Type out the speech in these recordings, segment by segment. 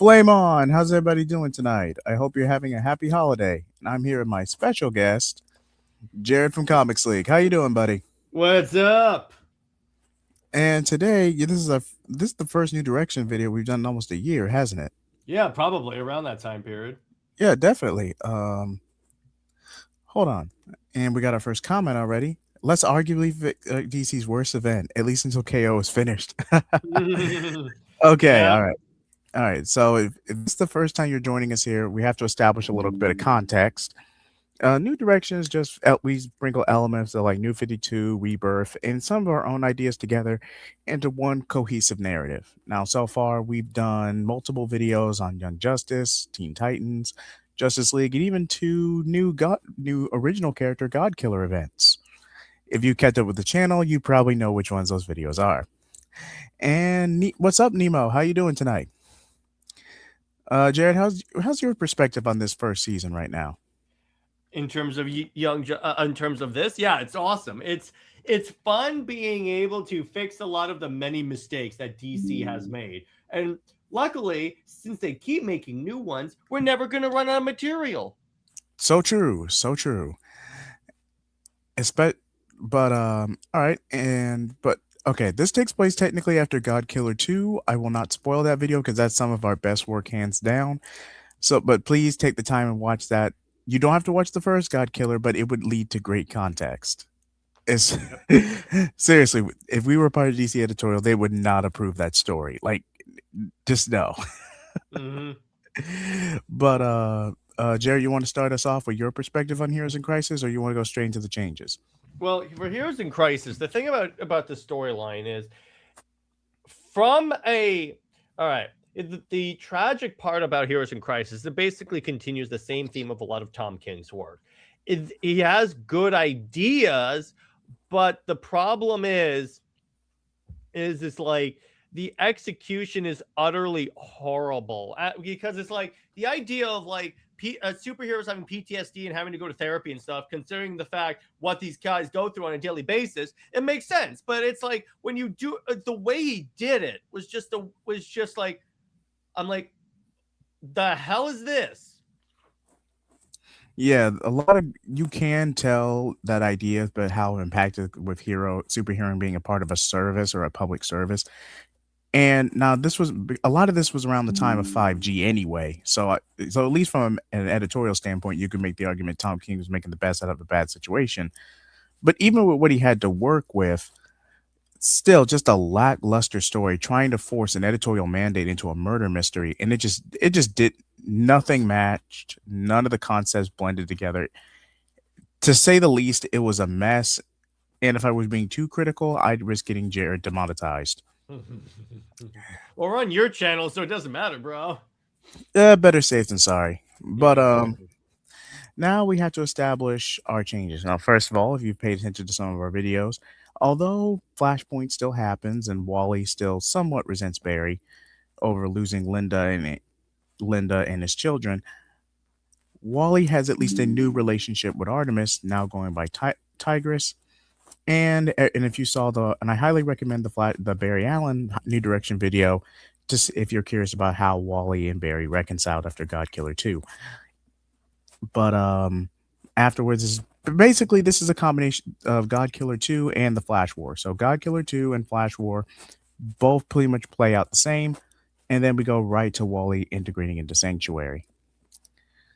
Flame on! How's everybody doing tonight? I hope you're having a happy holiday. And I'm here with my special guest, Jared from Comics League. How you doing, buddy? What's up? And today, this is the first New Direction video we've done in almost a year, hasn't it? Yeah, probably around that time period. Yeah, definitely. Hold on. And we got our first comment already. Let's arguably DC's worst event, at least until KO is finished. Okay, Yeah. all right. All right. So if this is the first time you're joining us here, we have to establish a little bit of context. New Directions just we sprinkle elements of like New 52, Rebirth, and some of our own ideas together into one cohesive narrative. Now, so far, we've done multiple videos on Young Justice, Teen Titans, Justice League, and even two new original character God Killer events. If you kept up with the channel, you probably know which ones those videos are. And what's up, Nemo? How you doing tonight? Jared, how's your perspective on this first season right now? In terms of in terms of this, yeah, it's awesome. It's fun being able to fix a lot of the many mistakes that DC has made. And luckily, since they keep making new ones, we're never going to run out of material. So true, so true. Espe- but all right, but okay, this takes place technically after God Killer 2. I will not spoil that video because that's some of our best work hands down. So, but please take the time and watch that. You don't have to watch the first God Killer, but it would lead to great context. It's seriously, if we were part of DC editorial, they would not approve that story. Like, just no. hmm But Jerry, you want to start us off with your perspective on Heroes in Crisis, or you want to go straight into the changes? Well, for Heroes in Crisis, the thing about the storyline is from a all right. The tragic part about Heroes in Crisis, it basically continues the same theme of a lot of Tom King's work. He has good ideas, but the problem is it's like the execution is utterly horrible because it's like the idea of like superheroes having PTSD and having to go to therapy and stuff, considering the fact what these guys go through on a daily basis, it makes sense. But it's like when you do the way he did it was just like I'm like, the hell is this? Yeah, a lot of you can tell that idea, but how impacted with superhero being a part of a service or a public service. And now a lot of this was around the time of 5G anyway. So at least from an editorial standpoint, you could make the argument Tom King was making the best out of a bad situation. But even with what he had to work with, still just a lackluster story trying to force an editorial mandate into a murder mystery, and it just did nothing matched, none of the concepts blended together. To say the least, it was a mess. And if I was being too critical, I'd risk getting Jared demonetized. Well, we're on your channel, so it doesn't matter, bro. Better safe than sorry. Yeah, But exactly. now we have to establish our changes. Now, first of all, if you've paid attention to some of our videos, although Flashpoint still happens and Wally still somewhat resents Barry over losing Linda and his children, Wally has at least a new relationship with Artemis, now going by Tigress. And if you saw and I highly recommend the Barry Allen New Direction video, just if you're curious about how Wally and Barry reconciled after God Killer 2. But afterwards is basically this is a combination of God Killer 2 and the Flash War. So God Killer 2 and Flash War both pretty much play out the same, and then we go right to Wally integrating into Sanctuary.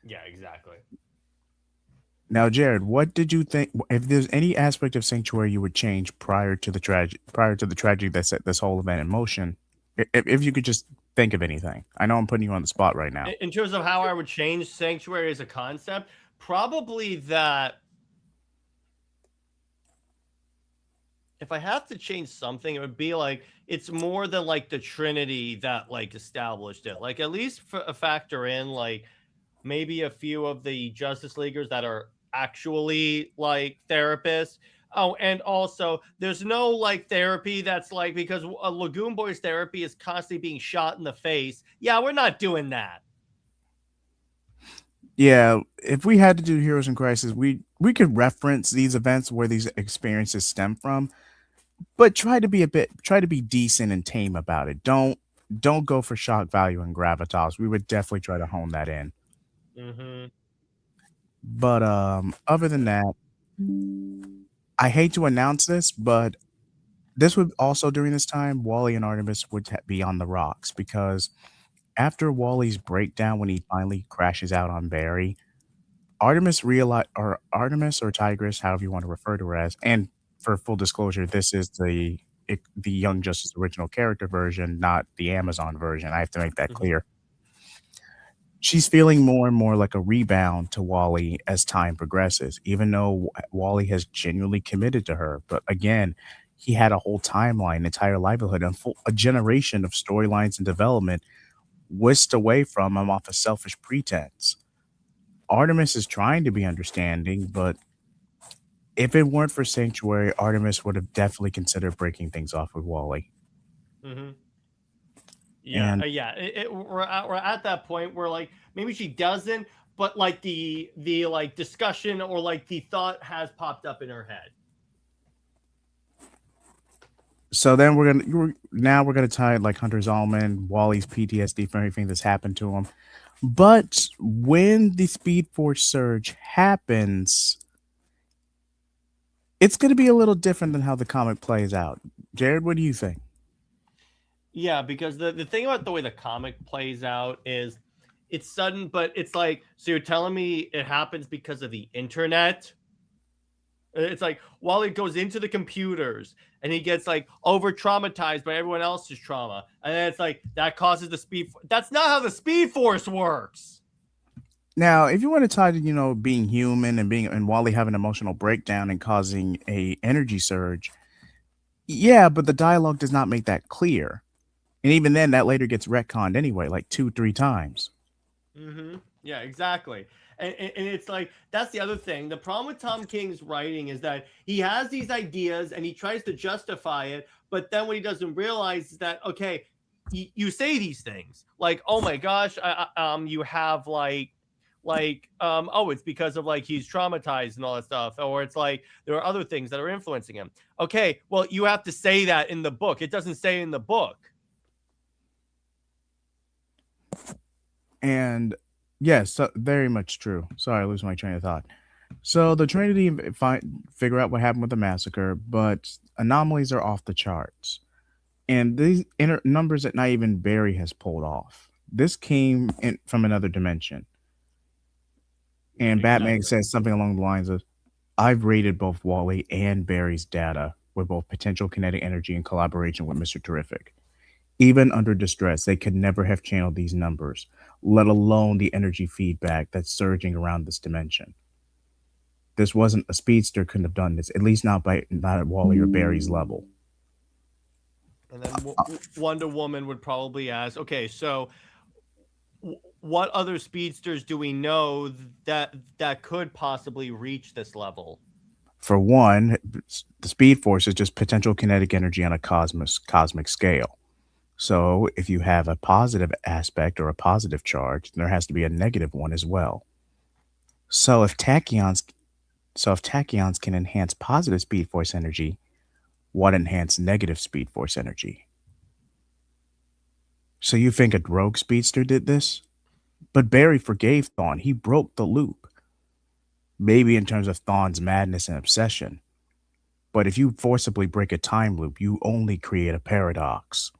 Yeah, exactly. Now, Jared, what did you think? If there's any aspect of Sanctuary you would change prior to the tragedy that set this whole event in motion, if you could just think of anything. I know I'm putting you on the spot right now. In terms of how I would change Sanctuary as a concept, probably that if I have to change something, it would be like it's more than like the Trinity that like established it. Like at least factor in like maybe a few of the Justice Leaguers that are actually like therapists. Oh, and also there's no like therapy that's like because Lagoon Boy's therapy is constantly being shot in the face. Yeah, we're not doing that. Yeah, if we had to do Heroes in Crisis, we could reference these events where these experiences stem from, but try to be decent and tame about it. don't go for shock value and gravitas. We would definitely try to hone that in. Hmm. But other than that, I hate to announce this, but this would also during this time, Wally and Artemis would be on the rocks because after Wally's breakdown when he finally crashes out on Barry, Artemis or Tigress, however you want to refer to her as, and for full disclosure, this is the Young Justice original character version, not the Amazon version. I have to make that Hmm. clear. She's feeling more and more like a rebound to Wally as time progresses, even though Wally has genuinely committed to her. But again, he had a whole timeline, entire livelihood, and a generation of storylines and development whisked away from him off a selfish pretense. Artemis is trying to be understanding, but if it weren't for Sanctuary, Artemis would have definitely considered breaking things off with Wally. Hmm. Yeah, And yeah. We're at that point where like maybe she doesn't, but like the like discussion or like the thought has popped up in her head. so then we're gonna tie like Hunter Zalman, Wally's PTSD for everything that's happened to him. But when the Speed Force surge happens, it's gonna be a little different than how the comic plays out. Jared, what do you think? Yeah, because the thing about the way the comic plays out is it's sudden, but it's like, so you're telling me it happens because of the internet? It's like Wally goes into the computers and he gets like over traumatized by everyone else's trauma. And then it's like that causes the speed. That's not how the speed force works. Now, if you want to tie to, being human and being and Wally having an emotional breakdown and causing a energy surge, yeah, but the dialogue does not make that clear. And even then, that later gets retconned anyway, like two, three times. Mm-hmm. Yeah, exactly. And it's like that's the other thing. The problem with Tom King's writing is that he has these ideas and he tries to justify it, but then what he doesn't realize is that okay, you say these things like, oh my gosh, you have oh, it's because of like he's traumatized and all that stuff, or it's like there are other things that are influencing him. Okay, well, you have to say that in the book. It doesn't say in the book. And yes, so, very much true. Sorry, I lose my train of thought. So the Trinity figure out what happened with the massacre, but anomalies are off the charts. And these numbers that not even Barry has pulled off. This came in from another dimension. And Batman Exactly. says something along the lines of, I've rated both Wally and Barry's data with both potential kinetic energy and collaboration with Mr. Terrific. Even under distress, they could never have channeled these numbers, let alone the energy feedback that's surging around this dimension. This wasn't a speedster couldn't have done this, at least not at Wally or Barry's level. And then Wonder Woman would probably ask, okay, so what other speedsters do we know that could possibly reach this level? For one, the Speed Force is just potential kinetic energy on a cosmic scale. So if you have a positive aspect or a positive charge, there has to be a negative one as well. So if tachyons can enhance positive speed force energy, what enhance negative speed force energy? So you think a rogue speedster did this? But Barry forgave Thawne. He broke the loop. Maybe in terms of Thawne's madness and obsession. But if you forcibly break a time loop, you only create a paradox.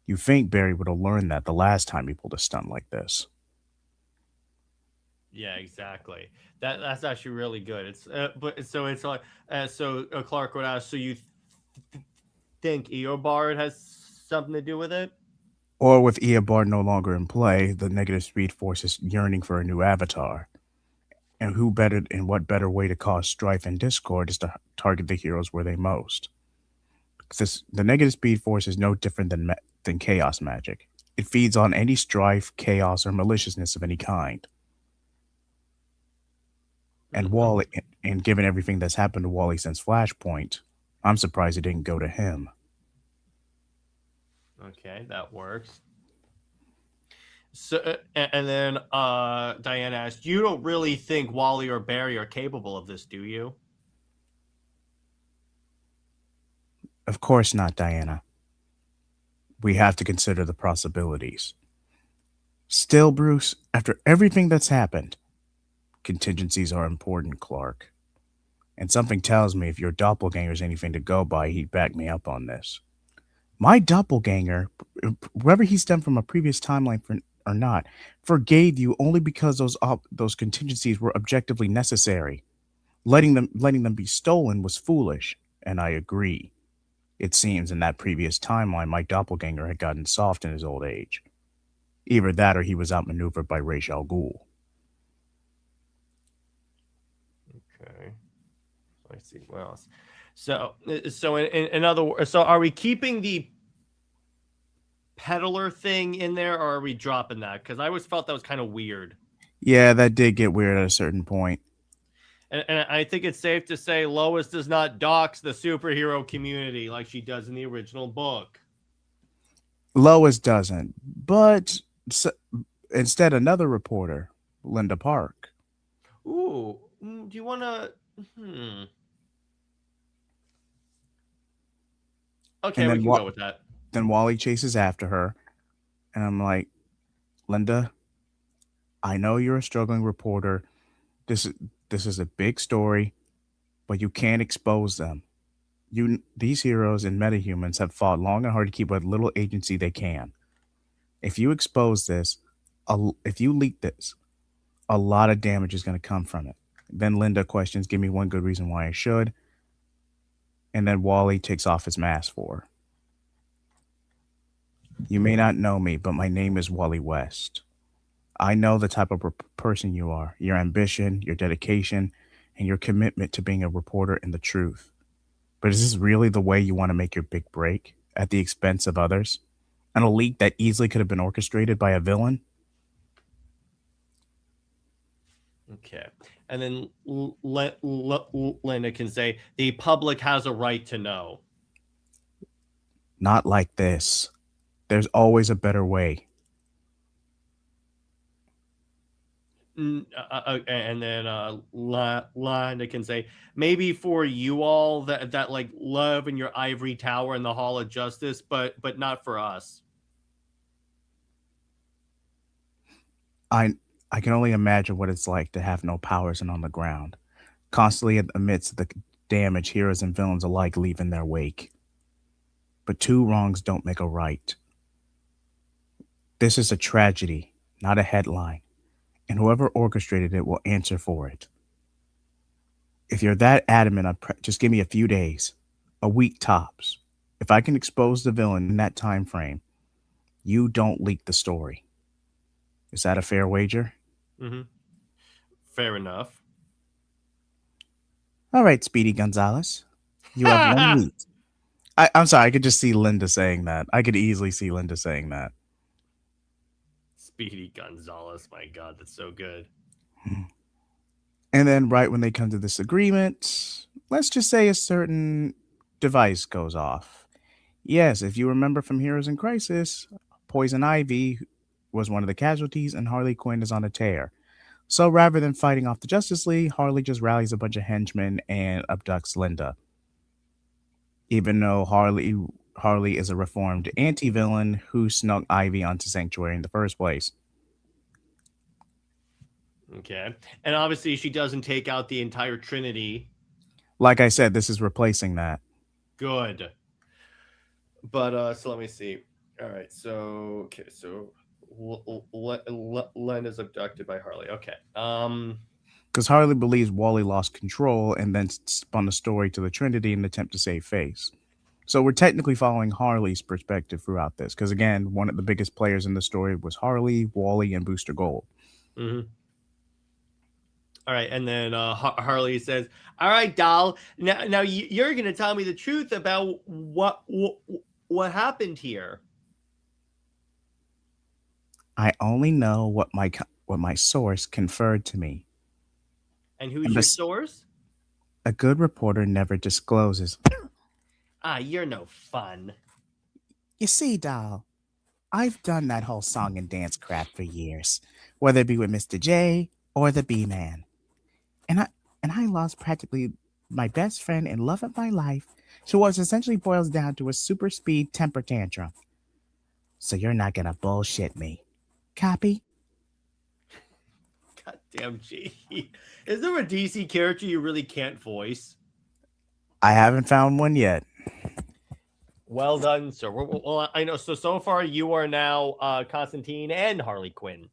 You think Barry would have learned that the last time he pulled a stunt like this. Yeah, exactly. That's actually really good. It's but so it's like Clark would ask, so you think Eobard has something to do with it? Or with Eobard no longer in play, the negative speed force is yearning for a new avatar. And what better way to cause strife and discord is to target the heroes where they most. The negative speed force is no different than chaos magic. It feeds on any strife, chaos, or maliciousness of any kind. And Mm-hmm. Wally, and given everything that's happened to Wally since Flashpoint, I'm surprised it didn't go to him. Okay, that works. So and then Diana asked, "You don't really think Wally or Barry are capable of this, do you?" Of course not, Diana. We have to consider the possibilities. Still, Bruce, after everything that's happened, contingencies are important, Clark. And something tells me if your doppelganger's anything to go by, he'd back me up on this. My doppelganger, whether he stemmed from a previous timeline or not, forgave you only because those contingencies were objectively necessary. Letting them be stolen was foolish, and I agree. It seems in that previous timeline, my doppelganger had gotten soft in his old age. Either that, or he was outmaneuvered by Ra's al Ghul. Okay. Let's see what else. So in other words, so are we keeping the peddler thing in there, or are we dropping that? Because I always felt that was kind of weird. Yeah, that did get weird at a certain point. And I think it's safe to say Lois does not dox the superhero community like she does in the original book. Lois doesn't, but instead, another reporter, Linda Park. Ooh, do you want to? Okay, we can go with that. Then Wally chases after her, and I'm like, Linda, I know you're a struggling reporter. This is a big story, but you can't expose them. These heroes and metahumans have fought long and hard to keep what little agency they can. If you expose this, if you leak this, a lot of damage is going to come from it. Then Linda questions, give me one good reason why I should. And then Wally takes off his mask for her. You may not know me, but my name is Wally West. I know the type of person you are, your ambition, your dedication, and your commitment to being a reporter in the truth. But is this really the way you want to make your big break at the expense of others? And a leak that easily could have been orchestrated by a villain? Okay. And then Linda can say, the public has a right to know. Not like this. There's always a better way. And then Linda can say, maybe for you all that like love in your ivory tower in the Hall of Justice, but not for us. I can only imagine what it's like to have no powers and on the ground, constantly amidst the damage heroes and villains alike leave in their wake. But two wrongs don't make a right. This is a tragedy, not a headline, and whoever orchestrated it will answer for it. If you're that adamant, just give me a few days, a week tops. If I can expose the villain in that time frame, you don't leak the story. Is that a fair wager? Mm-hmm. Fair enough. All right, Speedy Gonzalez. You have 1 week. I'm sorry, I could just see Linda saying that. I could easily see Linda saying that. Speedy Gonzalez, my God, that's so good. And then right when they come to this agreement, let's just say a certain device goes off. Yes, if you remember from Heroes in Crisis, Poison Ivy was one of the casualties, and Harley Quinn is on a tear. So rather than fighting off the Justice League, Harley just rallies a bunch of henchmen and abducts Linda. Even though Harley is a reformed anti-villain who snuck Ivy onto Sanctuary in the first place. Okay. And obviously she doesn't take out the entire Trinity. Like I said, this is replacing that. Good. But so let me see. All right. So Len is abducted by Harley. Okay. Because Harley believes Wally lost control and then spun the story to the Trinity in an attempt to save Face. So we're technically following Harley's perspective throughout this. Because again, one of the biggest players in the story was Harley, Wally, and Booster Gold. Mm-hmm. All right, and then Harley says, "All right, doll. Now you're going to tell me the truth about what happened here." I only know what my source conferred to me. And who's your source? A good reporter never discloses. You're no fun. You see, doll, I've done that whole song and dance crap for years, whether it be with Mr. J or the B-Man. And I lost practically my best friend and love of my life to what essentially boils down to a super speed temper tantrum. So you're not gonna bullshit me. Copy? Goddamn G. Is there a DC character you really can't voice? I haven't found one yet. Well done, sir. Well, I know. So far you are now Constantine and Harley Quinn.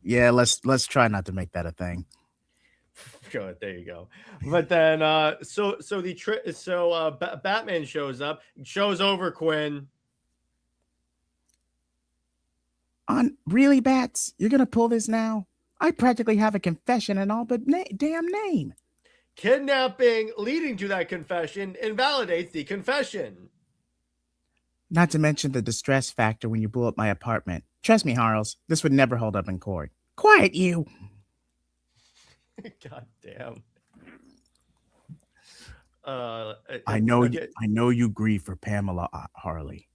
Yeah, let's try not to make that a thing. Good, there you go. But then, Batman shows up, shows over Quinn. On really, Bats? You're gonna pull this now? I practically have a confession and all, but damn name. Kidnapping leading to that confession invalidates the confession. Not to mention the distress factor when you blew up my apartment. Trust me, Harles, this would never hold up in court. Quiet, you! God damn. I know you grieve for Pamela, Harley,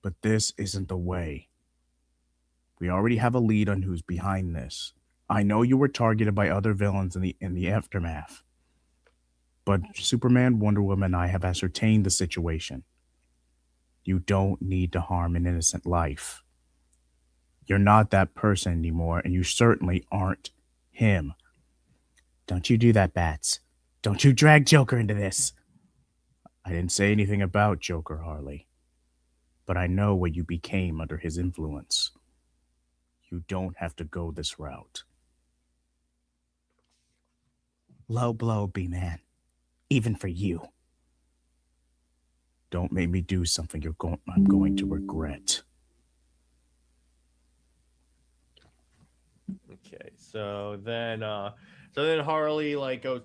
but this isn't the way. We already have a lead on who's behind this. I know you were targeted by other villains in the aftermath, but Superman, Wonder Woman, and I have ascertained the situation. You don't need to harm an innocent life. You're not that person anymore, and you certainly aren't him. Don't you do that, Bats. Don't you drag Joker into this. I didn't say anything about Joker, Harley, but I know what you became under his influence. You don't have to go this route. Low blow, B-Man. Even for you. Don't make me do something I'm going to regret. Okay, so then Harley like goes,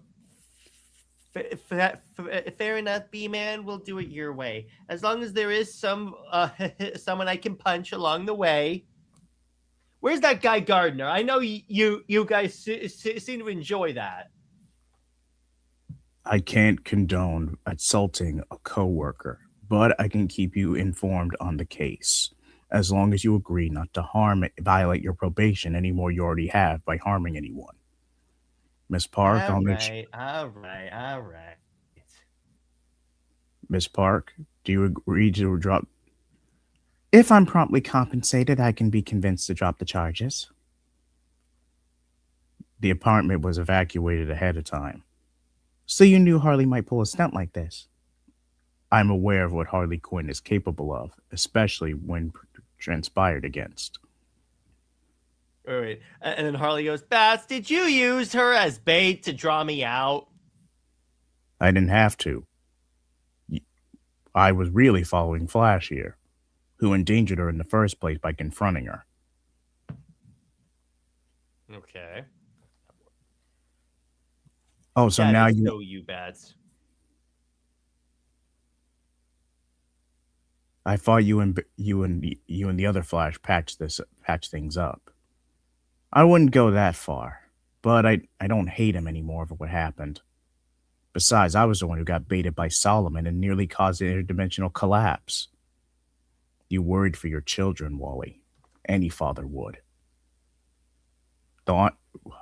fair enough, B-Man. We'll do it your way, as long as there is someone I can punch along the way. Where's that guy Gardner? I know you guys seem to enjoy that. I can't condone assaulting a coworker, but I can keep you informed on the case, as long as you agree not to violate your probation any more you already have by harming anyone. Miss Park, all right. Miss Park, do you agree to drop? If I'm promptly compensated, I can be convinced to drop the charges. The apartment was evacuated ahead of time, so you knew Harley might pull a stunt like this. I'm aware of what Harley Quinn is capable of, especially when transpired against. All right. And then Harley goes, Bats, did you use her as bait to draw me out? I didn't have to. I was really following Flash here, who endangered her in the first place by confronting her. Okay. Oh, so now you know you, Bats. I thought you and the other Flash patch things up. I wouldn't go that far, but I don't hate him anymore for what happened. Besides, I was the one who got baited by Solomon and nearly caused an interdimensional collapse. You worried for your children, Wally. Any father would.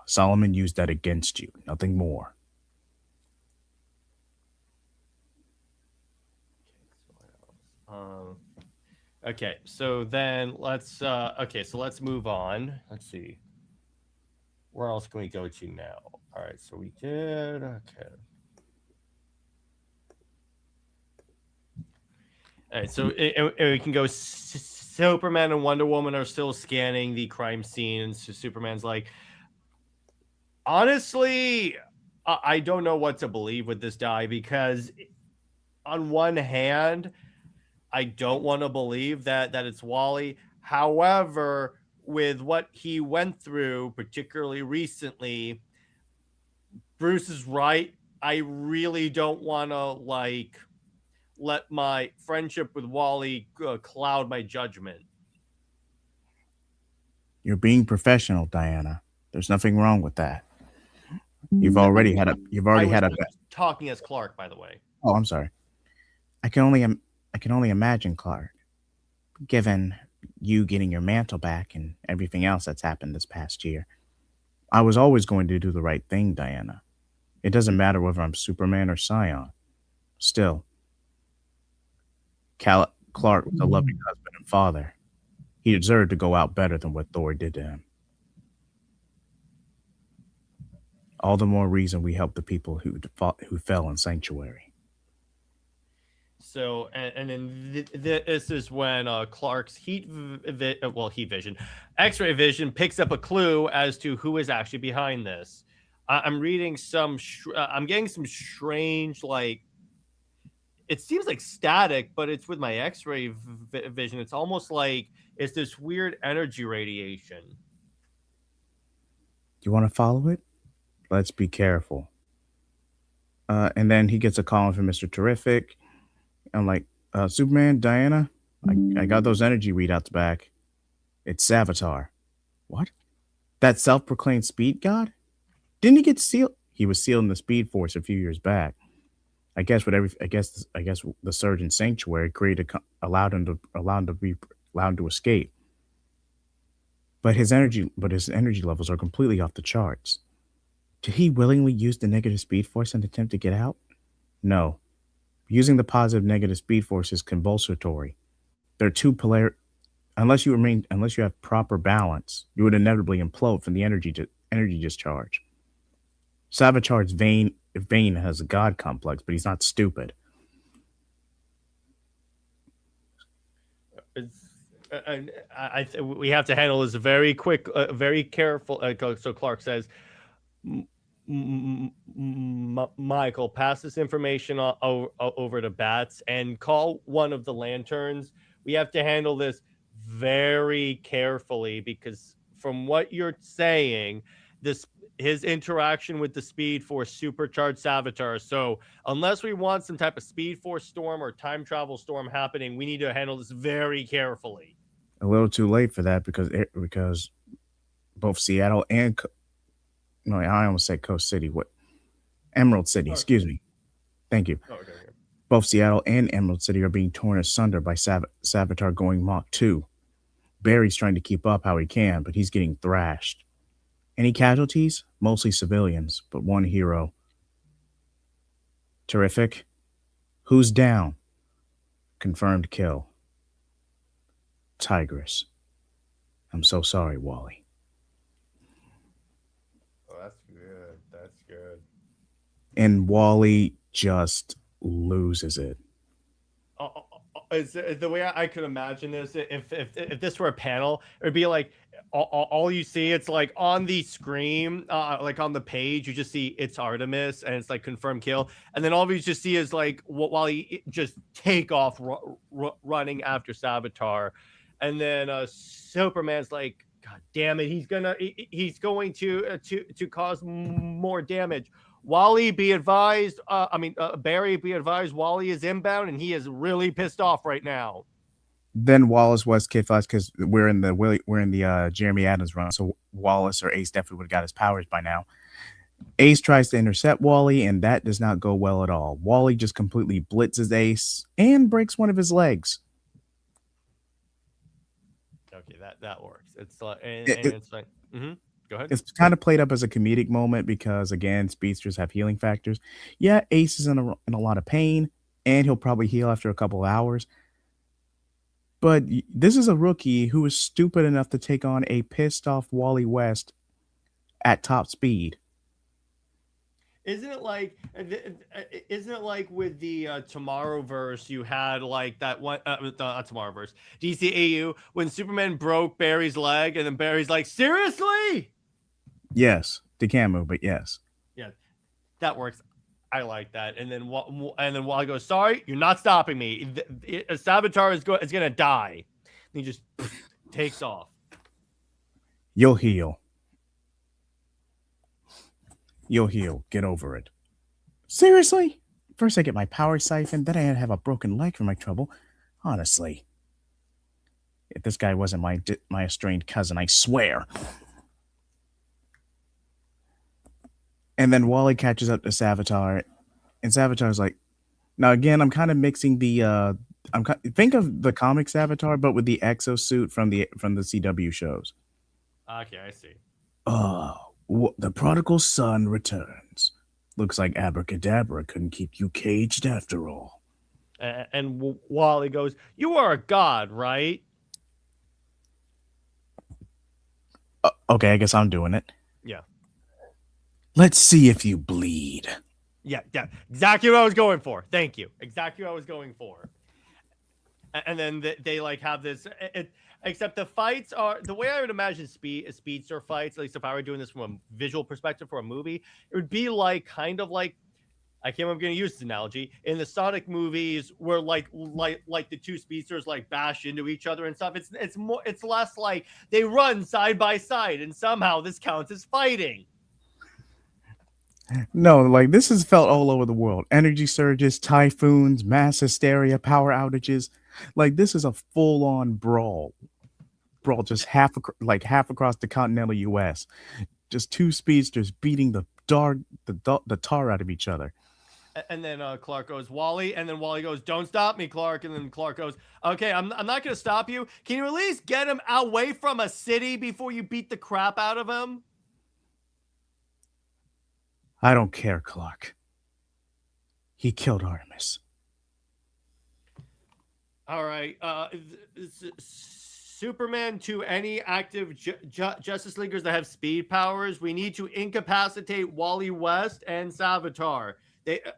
Solomon used that against you, nothing more. Okay, so then let's move on. Let's see. Where else can we go to now? All right, so we did. Okay. All right, so we can go. Superman and Wonder Woman are still scanning the crime scene, and so Superman's like, honestly, I don't know what to believe with this guy, because on one hand, I don't want to believe that it's Wally. However, with what he went through, particularly recently, Bruce is right. I really don't want to let my friendship with Wally cloud my judgment. You're being professional, Diana. There's nothing wrong with that. You've already had a talking as Clark, by the way. Oh, I'm sorry. I can only imagine, Clark, given you getting your mantle back and everything else that's happened this past year. I was always going to do the right thing, Diana. It doesn't matter whether I'm Superman or Scion. Still, Clark was a loving husband and father. He deserved to go out better than what Thor did to him. All the more reason we help the people who fell in Sanctuary. So, and then this is when Clark's heat vision, X-ray vision picks up a clue as to who is actually behind this. I'm reading some. I'm getting some strange, like, it seems like static, but it's with my X-ray vision. It's almost like it's this weird energy radiation. You want to follow it? Let's be careful. And then he gets a call from Mr. Terrific. I'm like, Superman, Diana, I got those energy readouts back. It's Savitar. What? That self-proclaimed speed god? Didn't he get sealed? He was sealed in the Speed Force a few years back. I guess the surge in Sanctuary allowed him to escape. But his energy levels are completely off the charts. Did he willingly use the negative Speed Force in an attempt to get out? No. Using the positive negative Speed Force is convulsatory. They're two polar. Unless you have proper balance, you would inevitably implode from the energy discharge. Savitar's Vane has a god complex, but he's not stupid. We have to handle this very quick, very careful. So Clark says, Michael, pass this information over to Bats and call one of the lanterns. We have to handle this very carefully because from what you're saying, his interaction with the Speed Force supercharged Savitar. So unless we want some type of Speed Force storm or time travel storm happening, we need to handle this very carefully. A little too late for that because both Seattle and I almost said Coast City. What? Emerald City. Excuse me. Thank you. Okay. Both Seattle and Emerald City are being torn asunder by Savitar going Mach 2. Barry's trying to keep up how he can, but he's getting thrashed. Any casualties? Mostly civilians, but one hero. Terrific. Who's down? Confirmed kill. Tigress. I'm so sorry, Wally. Oh, that's good. That's good. And Wally just loses it. Is the way I could imagine this, if this were a panel, it would be like all you see, it's like on the screen, like on the page, you just see it's Artemis and it's like confirmed kill, and then all you just see is like Wally just take off running after Savitar, and then Superman's like, God damn it, he's going to cause more damage. Wally, be advised. Barry, be advised. Wally is inbound, and he is really pissed off right now. Then Wallace was Kid Flash because we're in the Jeremy Adams run, so Wallace or Ace definitely would have got his powers by now. Ace tries to intercept Wally, and that does not go well at all. Wally just completely blitzes Ace and breaks one of his legs. Okay, that works. It's like, it's like, Go ahead. It's kind of played up as a comedic moment because, again, speedsters have healing factors. Yeah, Ace is in a lot of pain, and he'll probably heal after a couple of hours. But this is a rookie who is stupid enough to take on a pissed-off Wally West at top speed. Isn't it like with the Tomorrowverse, you had like that one, not Tomorrowverse, DCAU, when Superman broke Barry's leg, and then Barry's like, seriously? Yes, Dekamu, but yes. Yeah, that works. I like that. And then Wally goes, sorry, you're not stopping me. Savitar is going to die. And he just takes off. You'll heal. You'll heal. Get over it. Seriously? First I get my power siphoned, then I have a broken leg for my trouble. Honestly. If this guy wasn't my estranged cousin, I swear. And then Wally catches up to Savitar, and Savitar's like, now again, I'm kind of mixing the think of the comic Savitar, but with the exosuit from the CW shows. Okay, I see. The prodigal son returns. Looks like Abracadabra couldn't keep you caged after all. And Wally goes, you are a god, right? Okay, I guess I'm doing it. Yeah. Let's see if you bleed. Yeah, exactly what I was going for. Thank you. Exactly what I was going for. And then they like have this. Except the fights are the way I would imagine speedster fights. At least if I were doing this from a visual perspective for a movie, it would be like kind of like I can't remember going to use this analogy in the Sonic movies where like the two speedsters like bash into each other and stuff. It's less like they run side by side and somehow this counts as fighting. No, like this is felt all over the world. Energy surges, typhoons, mass hysteria, power outages. Like this is a full-on brawl. Brawl just half across the continental US. Just two speedsters beating the tar out of each other. And then Clark goes, Wally, and then Wally goes, don't stop me, Clark. And then Clark goes, okay, I'm not going to stop you. Can you at least get him away from a city before you beat the crap out of him? I don't care, Clark. He killed Artemis. All right. Superman to any active Justice Leaguers that have speed powers, we need to incapacitate Wally West and Savitar.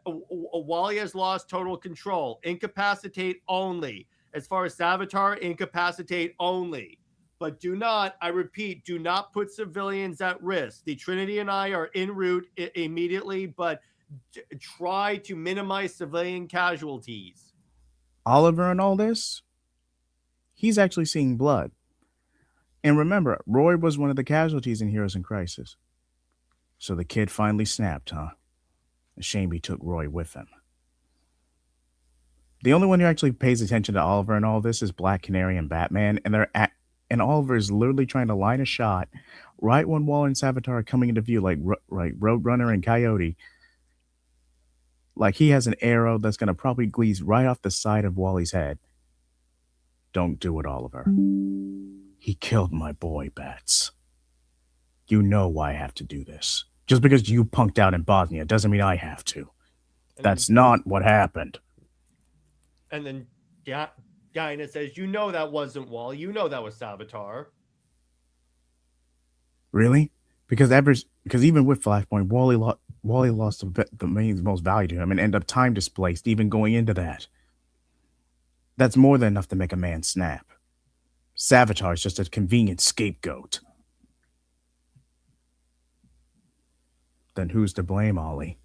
Wally has lost total control. Incapacitate only. As far as Savitar, incapacitate only. But do not, I repeat, do not put civilians at risk. The Trinity and I are en route immediately, but try to minimize civilian casualties. Oliver and all this, he's actually seeing blood. And remember, Roy was one of the casualties in Heroes in Crisis. So the kid finally snapped, huh? A shame he took Roy with him. The only one who actually pays attention to Oliver and all this is Black Canary and Batman, and Oliver is literally trying to line a shot right when Waller and Savitar are coming into view, like Roadrunner and Coyote. Like he has an arrow that's going to probably glaze right off the side of Wally's head. Don't do it, Oliver. He killed my boy, Bats. You know why I have to do this. Just because you punked out in Bosnia doesn't mean I have to. That's not what happened. And then Dinah says, you know that wasn't Wally. You know that was Savitar. Really? Because even with Flashpoint, Wally lost the most value to him and ended up time displaced even going into that. That's more than enough to make a man snap. Savitar is just a convenient scapegoat. Then who's to blame, Ollie?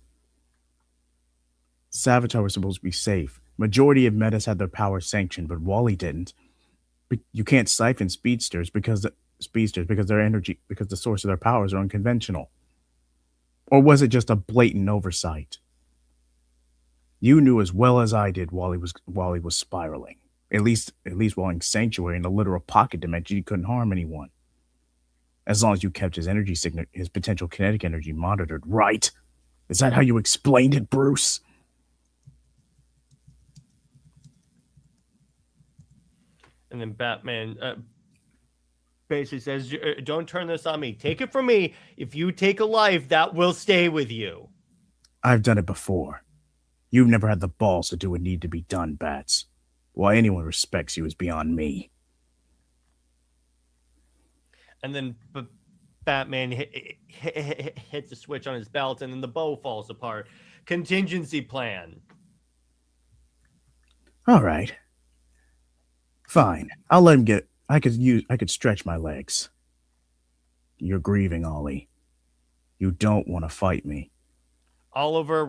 Savitar was supposed to be safe. Majority of metas had their powers sanctioned, but Wally didn't. You can't siphon speedsters because their energy, because the source of their powers are unconventional. Or was it just a blatant oversight? You knew as well as I did Wally was spiraling. At least while in Sanctuary in the literal pocket dimension, he couldn't harm anyone. As long as you kept his potential kinetic energy monitored, right? Is that how you explained it, Bruce? And then Batman basically says, don't turn this on me. Take it from me. If you take a life, that will stay with you. I've done it before. You've never had the balls to do what need to be done, Bats. Why anyone respects you is beyond me. And then Batman hits a switch on his belt, and then the bow falls apart. Contingency plan. All right. Fine. I'll let him get. I could stretch my legs. You're grieving, Ollie. You don't want to fight me. Oliver,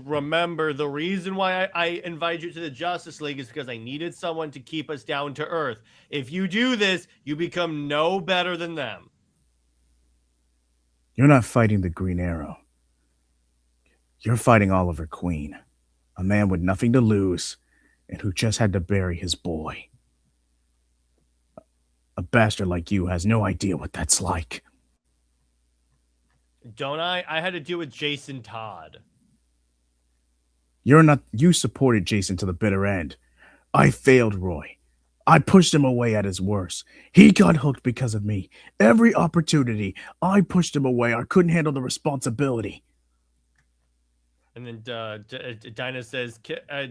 remember, the reason why I invited you to the Justice League is because I needed someone to keep us down to earth. If you do this, you become no better than them. You're not fighting the Green Arrow. You're fighting Oliver Queen, a man with nothing to lose and who just had to bury his boy. A bastard like you has no idea what that's like. Don't I? I had to deal with Jason Todd. You supported Jason to the bitter end. I failed Roy. I pushed him away at his worst. He got hooked because of me. Every opportunity, I pushed him away. I couldn't handle the responsibility. And then Dinah says,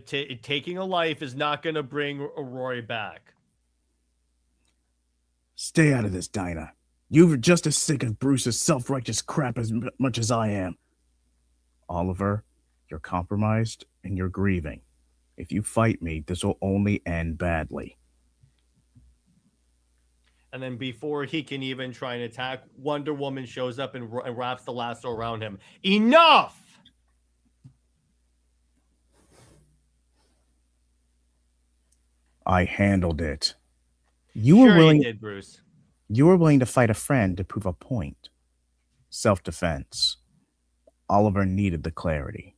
taking a life is not going to bring Roy back. Stay out of this, Dinah. You're just as sick of Bruce's self-righteous crap as much as I am. Oliver, you're compromised and you're grieving. If you fight me, this will only end badly. And then before he can even try and attack, Wonder Woman shows up and wraps the lasso around him. Enough! I handled it. You were willing. You did, Bruce. You were willing to fight a friend to prove a point. Self-defense. Oliver needed the clarity.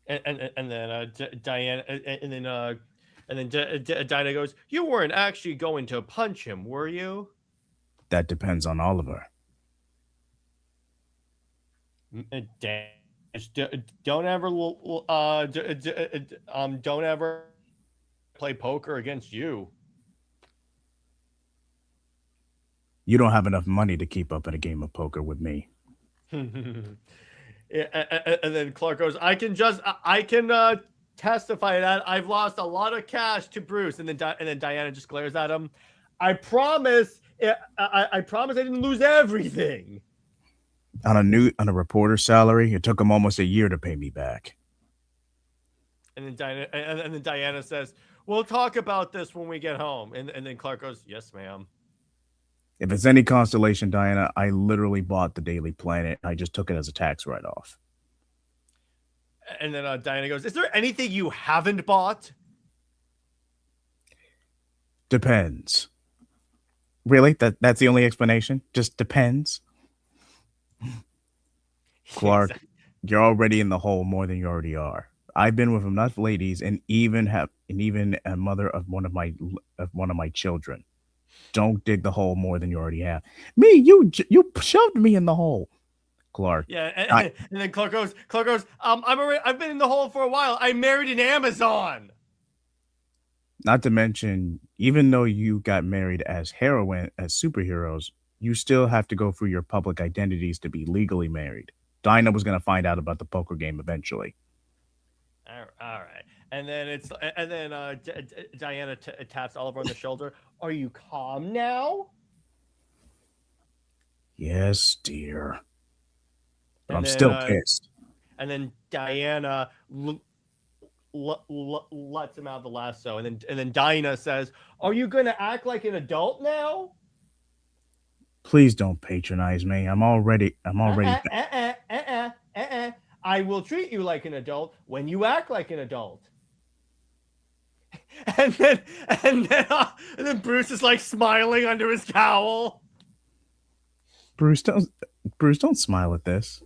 And then Diana and then Dinah goes, "You weren't actually going to punch him, were you?" That depends on Oliver. Don't ever play poker against you. You don't have enough money to keep up in a game of poker with me. And then Clark goes, I can testify that I've lost a lot of cash to Bruce. And then Diana just glares at him. I promise I didn't lose everything. On a reporter's salary, it took him almost a year to pay me back. And then Diana says, "We'll talk about this when we get home." And then Clark goes, "Yes, ma'am." If it's any consolation, Diana, I literally bought the Daily Planet. I just took it as a tax write-off. And then Diana goes, "Is there anything you haven't bought?" Depends. Really? That's the only explanation? Just depends? Clark, you're already in the hole more than you already are. I've been with enough ladies and even a mother of one of my children. Don't dig the hole more than you already have. Me, you shoved me in the hole, Clark. Yeah, and then Clark goes. I've been in the hole for a while. I married an Amazon. Not to mention, even though you got married as superheroes, you still have to go through your public identities to be legally married. Dinah was going to find out about the poker game eventually. All right. And then Diana taps Oliver on the shoulder. Are you calm now? Yes, dear. But I'm still pissed. And then Diana lets him out of the lasso. And then Dinah says, "Are you going to act like an adult now?" Please don't patronize me. I'm already. I will treat you like an adult when you act like an adult. And then Bruce is like smiling under his cowl. Bruce, don't smile at this.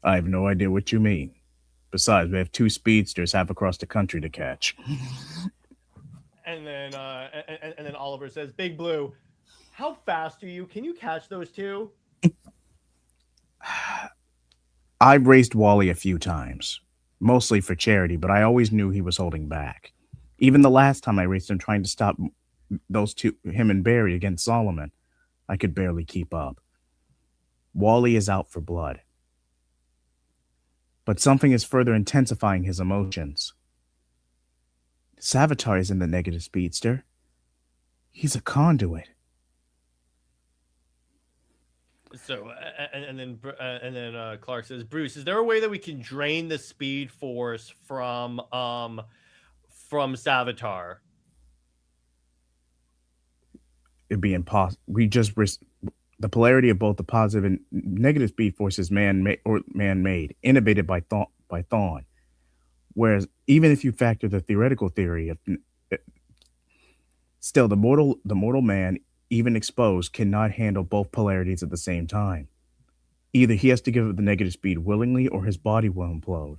I have no idea what you mean. Besides, we have 2 speedsters half across the country to catch. And then Oliver says, "Big Blue, how fast are you? Can you catch those 2?" I've raced Wally a few times, mostly for charity, but I always knew he was holding back. Even the last time I raced him trying to stop him and Barry against Solomon, I could barely keep up. Wally is out for blood. But something is further intensifying his emotions. Savitar is in the negative speedster. He's a conduit. So, and then Clark says, "Bruce, is there a way that we can drain the Speed Force from Savitar?" It'd be impossible. The polarity of both the positive and negative Speed Force is man-made, innovated by Thawne. Whereas, even if you factor the theoretical theory of, still the mortal man, even exposed, cannot handle both polarities at the same time. Either he has to give up the negative speed willingly, or his body will implode.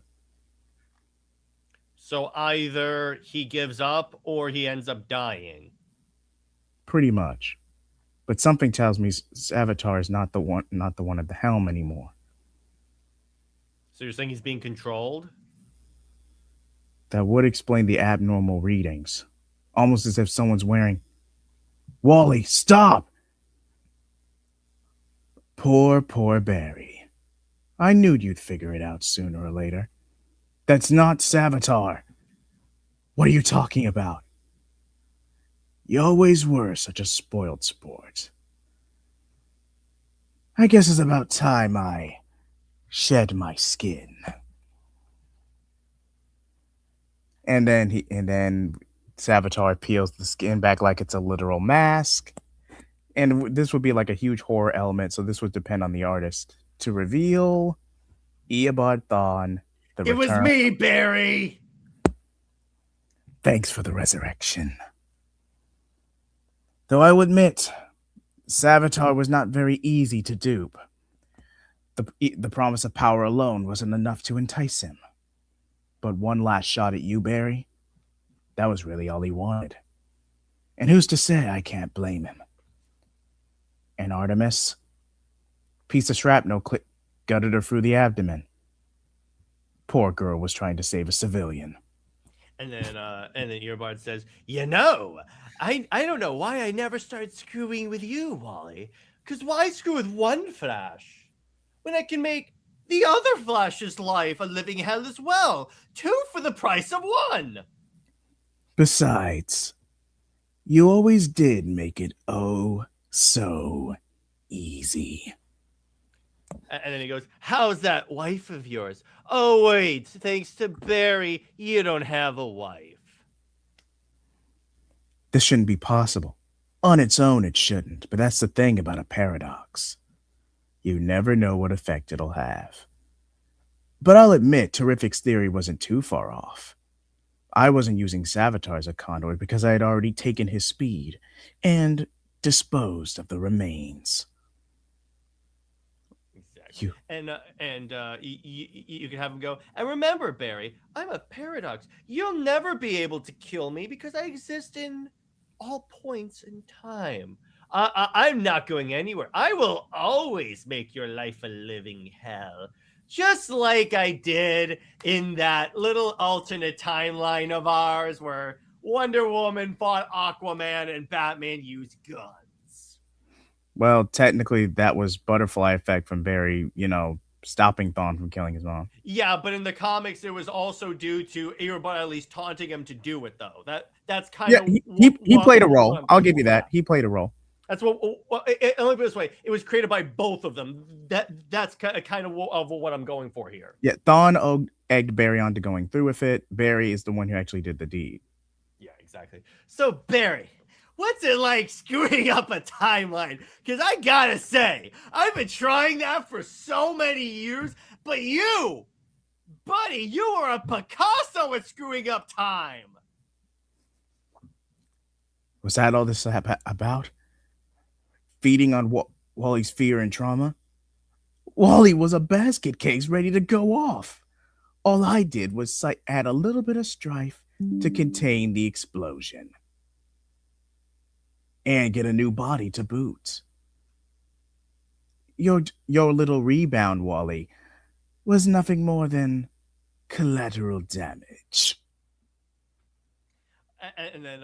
So either he gives up, or he ends up dying. Pretty much. But something tells me Savitar is not the one at the helm anymore. So you're saying he's being controlled? That would explain the abnormal readings. Almost as if someone's wearing... Wally, stop! Poor Barry. I knew you'd figure it out sooner or later. That's not Savitar. What are you talking about? You always were such a spoiled sport. I guess it's about time I shed my skin. And then Savitar peels the skin back like it's a literal mask. And this would be like a huge horror element, so this would depend on the artist to reveal Eobard Thawne, the It was return. me, Barry. Thanks for the resurrection. Though I will admit, Savitar was not very easy to dupe. The promise of power alone wasn't enough to entice him. But one last shot at you, Barry, that was really all he wanted. And who's to say I can't blame him? And Artemis? Piece of shrapnel gutted her through the abdomen. Poor girl was trying to save a civilian. And then Eobard says, I don't know why I never started screwing with you, Wally. Because why screw with one Flash when I can make the other Flash's life a living hell as well? 2 for the price of 1. Besides, you always did make it oh so easy. And then he goes, how's that wife of yours? Oh, wait, thanks to Barry, you don't have a wife. This shouldn't be possible. On its own, it shouldn't, but that's the thing about a paradox. You never know what effect it'll have. But I'll admit, Terrific's theory wasn't too far off. I wasn't using Savitar as a conduit because I had already taken his speed and disposed of the remains. Exactly. You can have him go, and remember, Barry, I'm a paradox. You'll never be able to kill me because I exist in all points in time. I'm not going anywhere. I will always make your life a living hell. Just like I did in that little alternate timeline of ours where Wonder Woman fought Aquaman and Batman used guns. Well, technically, that was butterfly effect from Barry, stopping Thawne from killing his mom. Yeah, but in the comics, it was also due to Eobard at least taunting him to do it, though. That's kind of he played a role. I'll give you that. He played a role. That's what. Let me put it this way: it was created by both of them. That's kind of what I'm going for here. Yeah, Thawne egged Barry on to going through with it. Barry is the one who actually did the deed. Yeah, exactly. So Barry, what's it like screwing up a timeline? Because I gotta say, I've been trying that for so many years, but you, buddy, you are a Picasso at screwing up time. Was that all this about? Feeding on Wally's fear and trauma? Wally was a basket case ready to go off. All I did was add a little bit of strife to contain the explosion. And get a new body to boot. Your little rebound, Wally, was nothing more than collateral damage. And then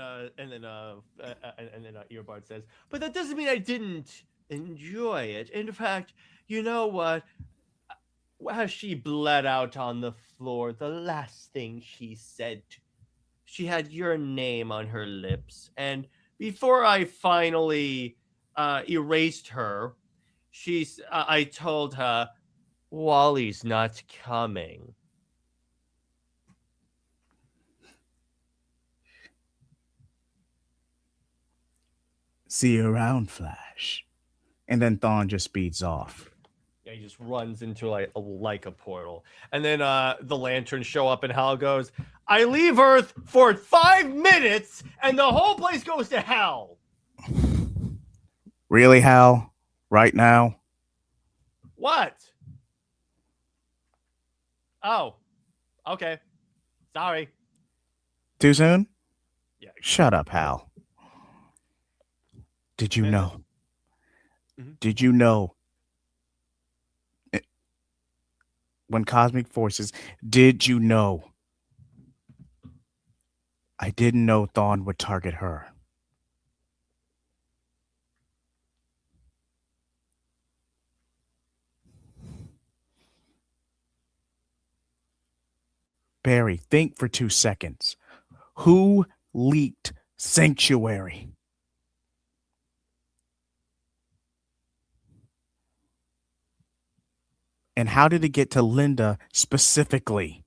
Eobard says, but that doesn't mean I didn't enjoy it. In fact, you know what? As she bled out on the floor, the last thing she said, she had your name on her lips. And before I finally erased her, I told her, Wally's not coming. See you around, Flash. And then Thawne just speeds off. Yeah, he just runs into like a portal. And then the lanterns show up and Hal goes, I leave Earth for 5 minutes and the whole place goes to hell. Really, Hal? Right now? What? Oh, okay. Sorry. Too soon? Yeah. Shut up, Hal. Did you know? Mm-hmm. Did you know? When cosmic forces, did you know? I didn't know Thawne would target her. Barry, think for 2 seconds. Who leaked Sanctuary? And how did it get to Linda specifically?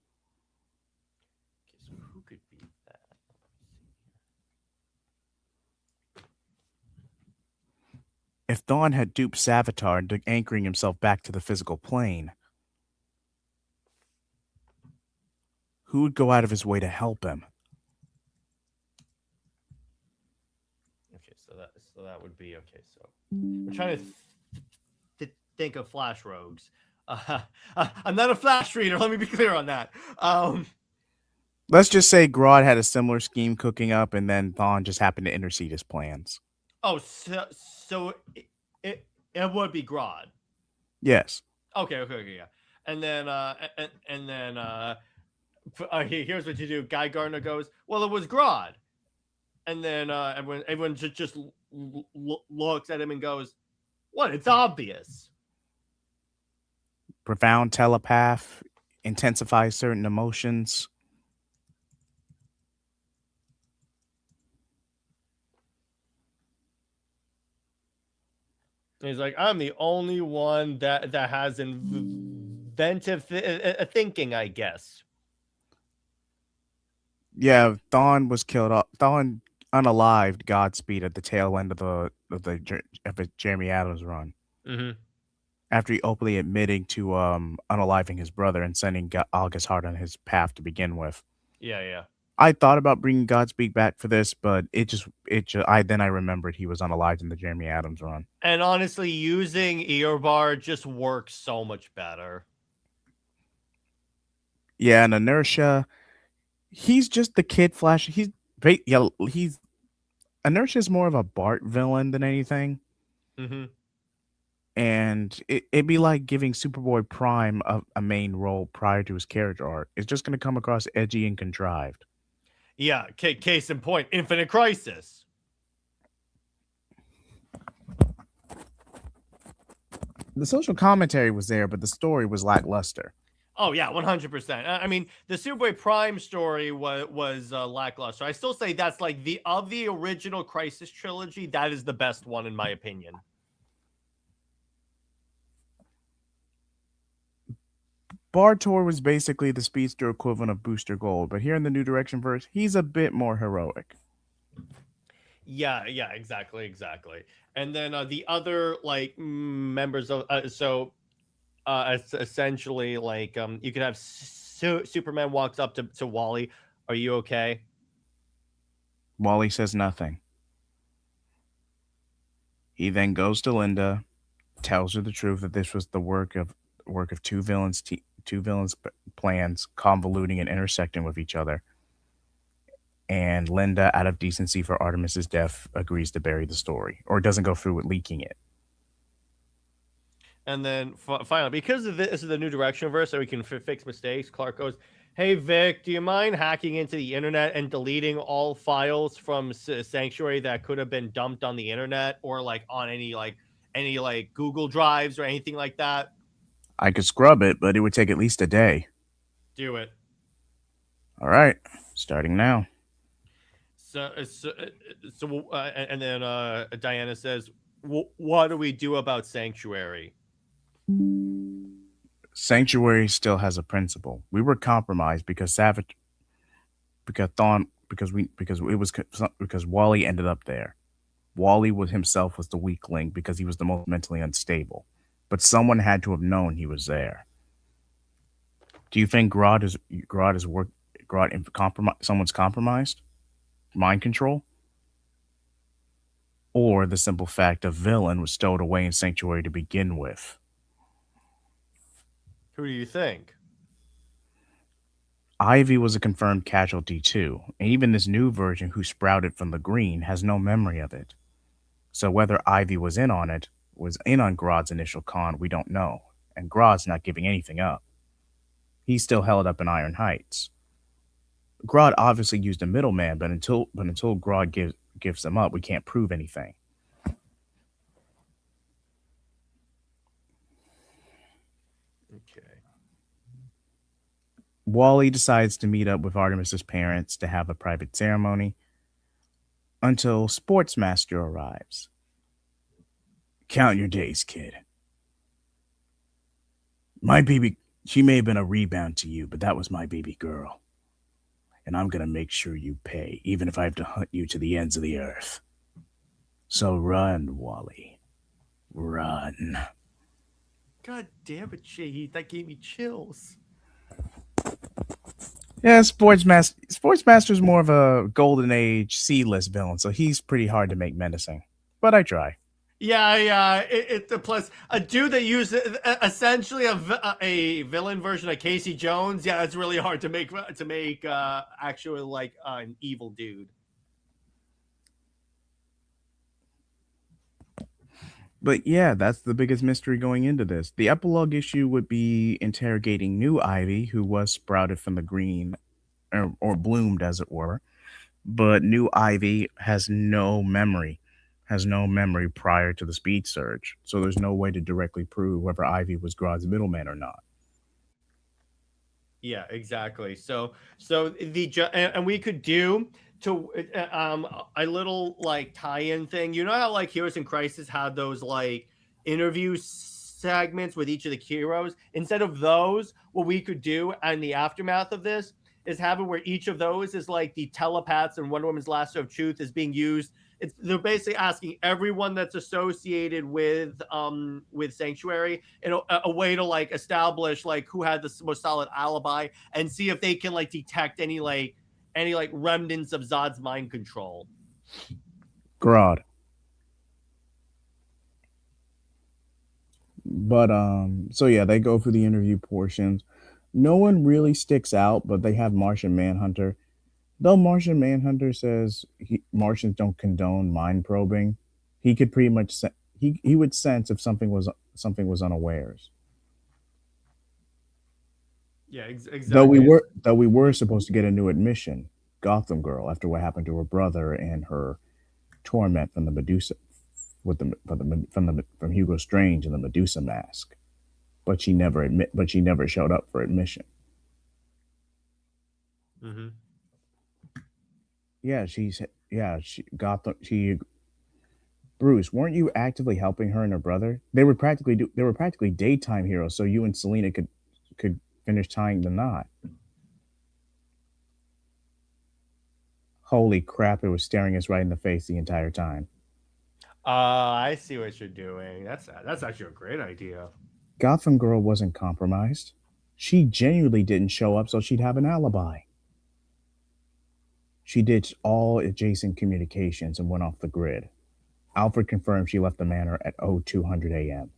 Okay, so who could be that? If Thawne had duped Savitar into anchoring himself back to the physical plane, who would go out of his way to help him? Okay, so that would be okay. So I'm trying to think of Flash rogues. I'm not a Flash reader. Let me be clear on that. Let's just say Grodd had a similar scheme cooking up, and then Thawne just happened to intercede his plans. Oh, so it would be Grodd. Yes. Okay, yeah. And then here's what you do. Guy Gardner goes, well, it was Grodd. And then everyone just looks at him and goes, what? It's obvious. Profound telepath, intensifies certain emotions. And he's like, I'm the only one that has inventive thinking, I guess. Yeah, Thawne was killed off. Thawne unalived Godspeed at the tail end of the Jeremy Adams run. Mm-hmm. After he openly admitting to unaliving his brother and sending August Hart on his path to begin with. Yeah. I thought about bringing Godspeed back for this, but I remembered he was unalived in the Jeremy Adams run. And honestly, using Eobard just works so much better. Yeah, and Inertia, he's just the Kid Flash. Inertia's more of a Bart villain than anything. Mm-hmm. And it'd be like giving Superboy Prime a main role prior to his character arc. It's just going to come across edgy and contrived. Yeah, case in point, Infinite Crisis. The social commentary was there, but the story was lackluster. Oh yeah, 100%. I mean, the Superboy Prime story was lackluster. I still say that's like the original Crisis trilogy, that is the best one in my opinion. Bartor was basically the speedster equivalent of Booster Gold, but here in the New Direction verse, he's a bit more heroic. Yeah, exactly. And then the other like members of essentially like you could have Superman walks up to Wally. Are you okay? Wally says nothing. He then goes to Linda, tells her the truth that this was the work of two villains plans convoluting and intersecting with each other. And Linda, out of decency for Artemis's death, agrees to bury the story, or doesn't go through with leaking it. And then finally, because of this is the New Direction verse, so we can fix mistakes, Clark goes, hey, Vic, do you mind hacking into the internet and deleting all files from Sanctuary that could have been dumped on the internet or like on any Google Drives or anything like that? I could scrub it, but it would take at least a day. Do it. All right, starting now. And then Diana says, what do we do about Sanctuary? Sanctuary still has a principle. We were compromised because Wally ended up there. Wally himself was the weak link because he was the most mentally unstable. But someone had to have known he was there. Do you think someone's compromised? Mind control? Or the simple fact a villain was stowed away in Sanctuary to begin with? Who do you think? Ivy was a confirmed casualty too, and even this new version who sprouted from the green has no memory of it. So whether Ivy was in on Grodd's initial con, we don't know, and Grodd's not giving anything up. He's still held up in Iron Heights. Grodd obviously used a middleman, but until Grodd gives them up, we can't prove anything. Okay. Wally decides to meet up with Artemis's parents to have a private ceremony until Sportsmaster arrives. Count your days, kid. My baby, she may have been a rebound to you, but that was my baby girl. And I'm going to make sure you pay, even if I have to hunt you to the ends of the earth. So run, Wally. Run. God damn it, Shahid. That gave me chills. Yeah, Sportsmaster's more of a golden age C-list villain, so he's pretty hard to make menacing. But I try. Yeah, yeah. It plus a dude that used essentially a villain version of Casey Jones. Yeah, it's really hard to make actually like an evil dude. But yeah, that's the biggest mystery going into this. The epilogue issue would be interrogating New Ivy, who was sprouted from the green, or bloomed, as it were. But New Ivy has no memory prior to the speed surge. So there's no way to directly prove whether Ivy was Grodd's middleman or not. Yeah, exactly. So and we could do to a little like tie-in thing. You know how like Heroes in Crisis had those like interview segments with each of the heroes? Instead of those, what we could do and the aftermath of this is have it where each of those is like the telepaths and Wonder Woman's Lasso of Truth is being used. They're basically asking everyone that's associated with Sanctuary in a way to like establish like who had the most solid alibi and see if they can like detect any like remnants of Zod's mind control. Grodd. But so yeah, they go for the interview portions. No one really sticks out, but they have Martian Manhunter. Though Martian Manhunter says Martians don't condone mind probing, he could pretty much he would sense if something was unawares. Yeah, exactly. Though we were supposed to get a new admission, Gotham Girl, after what happened to her brother and her torment from the Medusa from Hugo Strange and the Medusa mask, but she never showed up for admission. Mm-hmm. Yeah, she Gotham she Bruce, weren't you actively helping her and her brother? They were practically daytime heroes, so you and Selena could finish tying the knot. Holy crap, it was staring us right in the face the entire time. I see what you're doing. That's actually a great idea. Gotham Girl wasn't compromised. She genuinely didn't show up so she'd have an alibi. She ditched all adjacent communications and went off the grid. Alfred confirmed she left the manor at 0200 a.m.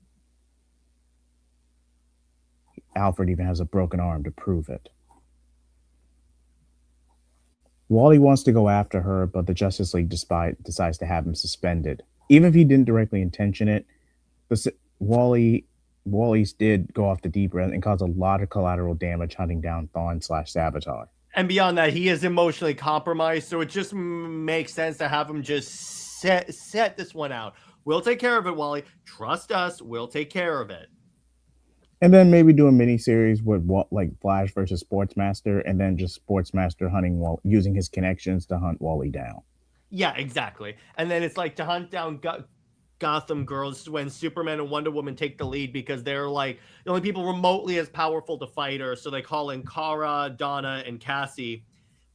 Alfred even has a broken arm to prove it. Wally wants to go after her, but the Justice League decides to have him suspended. Even if he didn't directly intention it, Wally's did go off the deep end and cause a lot of collateral damage hunting down Thawne/Savitar. And beyond that, he is emotionally compromised, so it just makes sense to have him just set this one out. We'll take care of it, Wally. Trust us. We'll take care of it. And then maybe do a mini series with like Flash versus Sportsmaster, and then just Sportsmaster using his connections to hunt Wally down. Yeah, exactly. And then it's like to hunt down Gotham Girls when Superman and Wonder Woman take the lead because they're like the only people remotely as powerful to fight her. So they call in Kara, Donna, and Cassie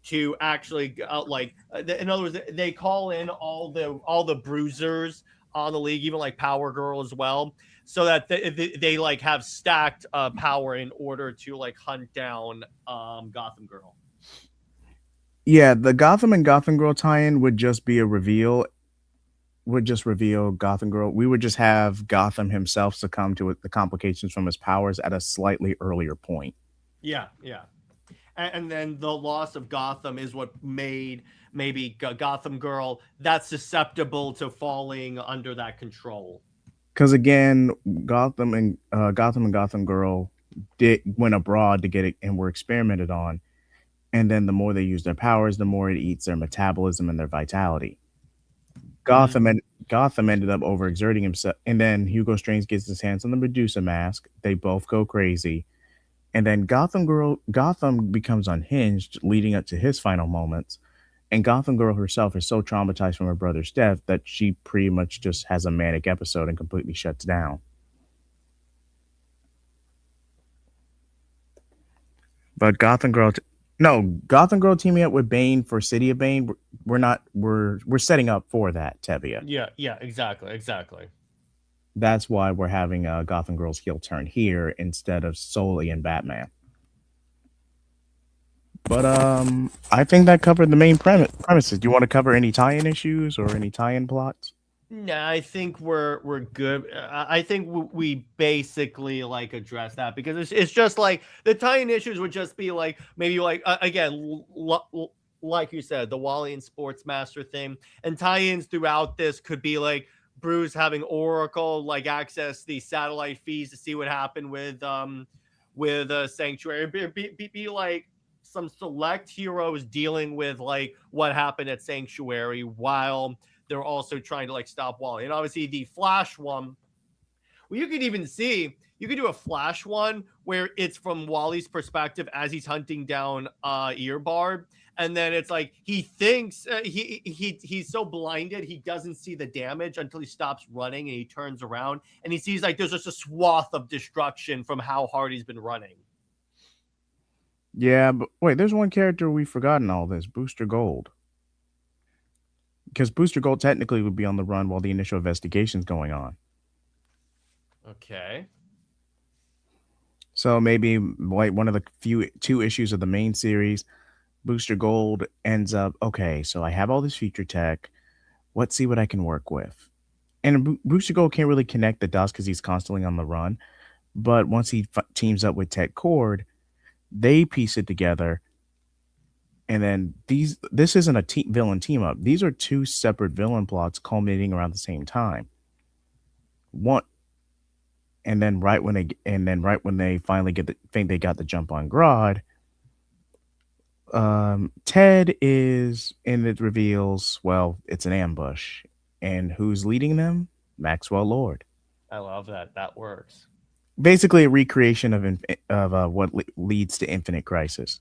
to actually in other words, they call in all the bruisers on the league, even like Power Girl as well, so that they like have stacked power in order to like hunt down Gotham Girl. Yeah, the Gotham and Gotham Girl tie-in would just be a reveal. Would just reveal Gotham Girl. We would just have Gotham himself succumb to the complications from his powers at a slightly earlier point. Yeah, yeah. And then the loss of Gotham is what made maybe Gotham Girl that's susceptible to falling under that control. Because again, Gotham and Gotham Girl went abroad to get it and were experimented on, and then the more they use their powers, the more it eats their metabolism and their vitality. Gotham ended up overexerting himself, and then Hugo Strange gets his hands on the Medusa mask. They both go crazy, and then Gotham becomes unhinged, leading up to his final moments. And Gotham Girl herself is so traumatized from her brother's death that she pretty much just has a manic episode and completely shuts down. But Gotham Girl teaming up with Bane for City of Bane. We're not. We're setting up for that, Tevia. Yeah, yeah, exactly. That's why we're having a Gotham Girl's heel turn here instead of solely in Batman. But I think that covered the main premises. Do you want to cover any tie-in issues or any tie-in plots? No, I think we're good. I think we basically like address that because it's just like the tie-in issues would just be like maybe like again like you said, the Wally and Sportsmaster thing, and tie-ins throughout this could be like Bruce having Oracle like access the satellite feeds to see what happened with Sanctuary. Be like some select heroes dealing with like what happened at Sanctuary while they're also trying to like stop Wally. And obviously the Flash one, well, you could even see you could do a Flash one where it's from Wally's perspective as he's hunting down Earbarb, and then it's like he thinks he's so blinded he doesn't see the damage until he stops running and he turns around and he sees like there's just a swath of destruction from how hard he's been running. Yeah, but wait, there's one character we've forgotten all this, Booster Gold. Because Booster Gold technically would be on the run while the initial investigation's going on. Okay. So maybe like one of the two issues of the main series, Booster Gold ends up, okay, so I have all this feature tech. Let's see what I can work with. And Booster Gold can't really connect the dots because he's constantly on the run. But once he teams up with Ted Cord, they piece it together. And then this isn't a villain team up. These are two separate villain plots culminating around the same time. One, and then right when they finally think they got the jump on Grodd, Ted is, and it reveals, well, it's an ambush, and who's leading them? Maxwell Lord. I love that. That works. Basically, a recreation of what leads to Infinite Crisis.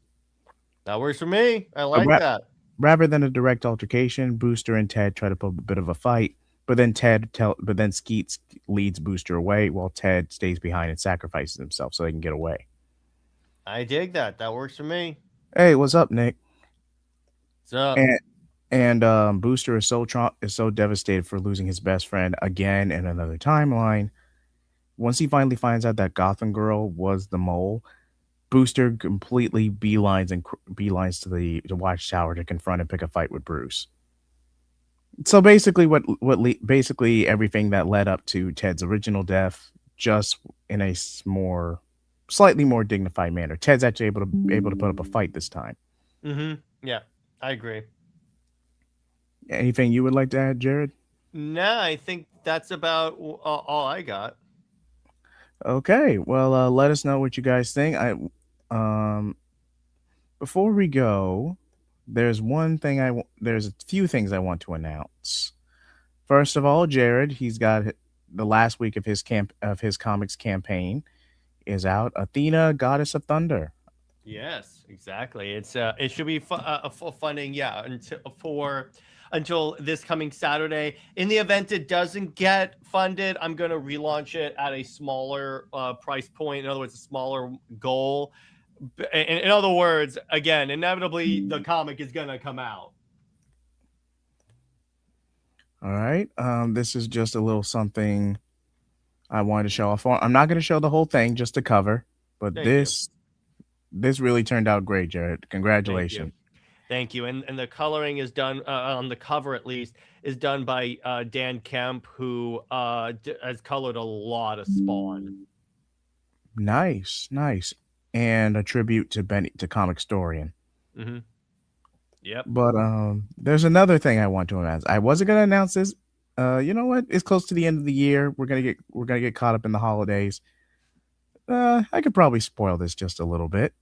That works for me. I like that. Rather than a direct altercation, Booster and Ted try to put a bit of a fight, but then Skeet leads Booster away while Ted stays behind and sacrifices himself so they can get away. I dig that. That works for me. Hey, what's up, Nick? What's up? And Booster is so devastated for losing his best friend again in another timeline. Once he finally finds out that Gotham Girl was the mole, Booster completely beelines to the Watchtower to confront and pick a fight with Bruce. So basically, basically everything that led up to Ted's original death, just in a slightly more dignified manner. Ted's actually able to put up a fight this time. Mm-hmm. Yeah, I agree. Anything you would like to add, Jared? No, I think that's about all I got. Okay, well, let us know what you guys think. Before we go, there's a few things I want to announce. First of all, Jared, he's got the last week of his comics campaign is out. Athena, Goddess of Thunder. Yes, exactly. It should be funding, yeah, until this coming Saturday. In the event it doesn't get funded, I'm going to relaunch it at a smaller price point. In other words, a smaller goal. In other words, again, inevitably the comic is going to come out. All right. This is just a little something I wanted to show off. I'm not going to show the whole thing, just to cover, but this really turned out great, Jared. Congratulations. Thank you. And the coloring is done on the cover, at least, is done by Dan Kemp, who has colored a lot of Spawn. Nice. And a tribute to Comic Storian. Mm-hmm. Yep. But there's another thing I want to announce. I wasn't going to announce this. You know what? It's close to the end of the year. We're gonna get caught up in the holidays. I could probably spoil this just a little bit.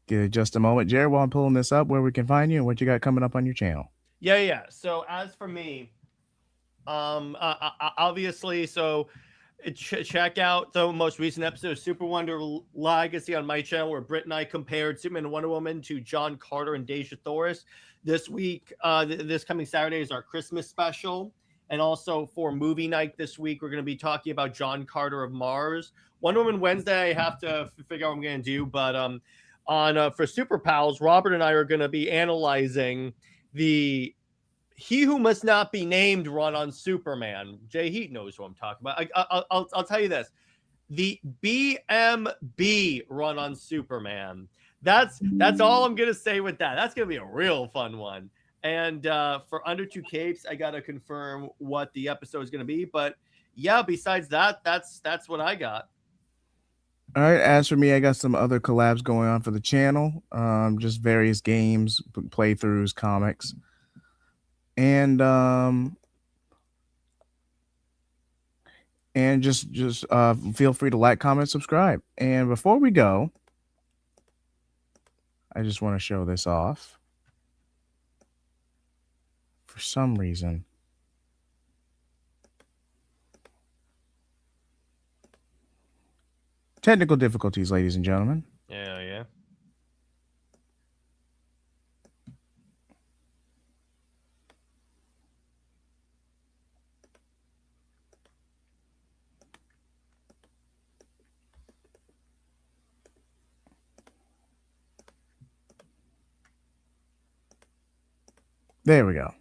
Give just a moment, Jared, while I'm pulling this up, where we can find you and what you got coming up on your channel. Yeah. So as for me, obviously, so check out the most recent episode of Super Wonder Legacy on my channel, where Britt and I compared Superman and Wonder Woman to John Carter and Deja Thoris. This week, this coming Saturday is our Christmas special. And also for movie night this week, we're going to be talking about John Carter of Mars, Wonder Woman Wednesday, I have to figure out what I'm gonna do. But on for Super Pals, Robert and I are gonna be analyzing the He Who Must Not Be Named run on Superman. Jay Heat knows who I'm talking about. I'll tell you this: the BMB run on Superman. That's all I'm gonna say with that. That's gonna be a real fun one. And for Under Two Capes, I gotta confirm what the episode is gonna be. But yeah, besides that, that's what I got. All right. As for me, I got some other collabs going on for the channel. Just various games, playthroughs, comics, and just feel free to like, comment, subscribe. And before we go, I just want to show this off. For some reason, technical difficulties, ladies and gentlemen. Yeah. There we go.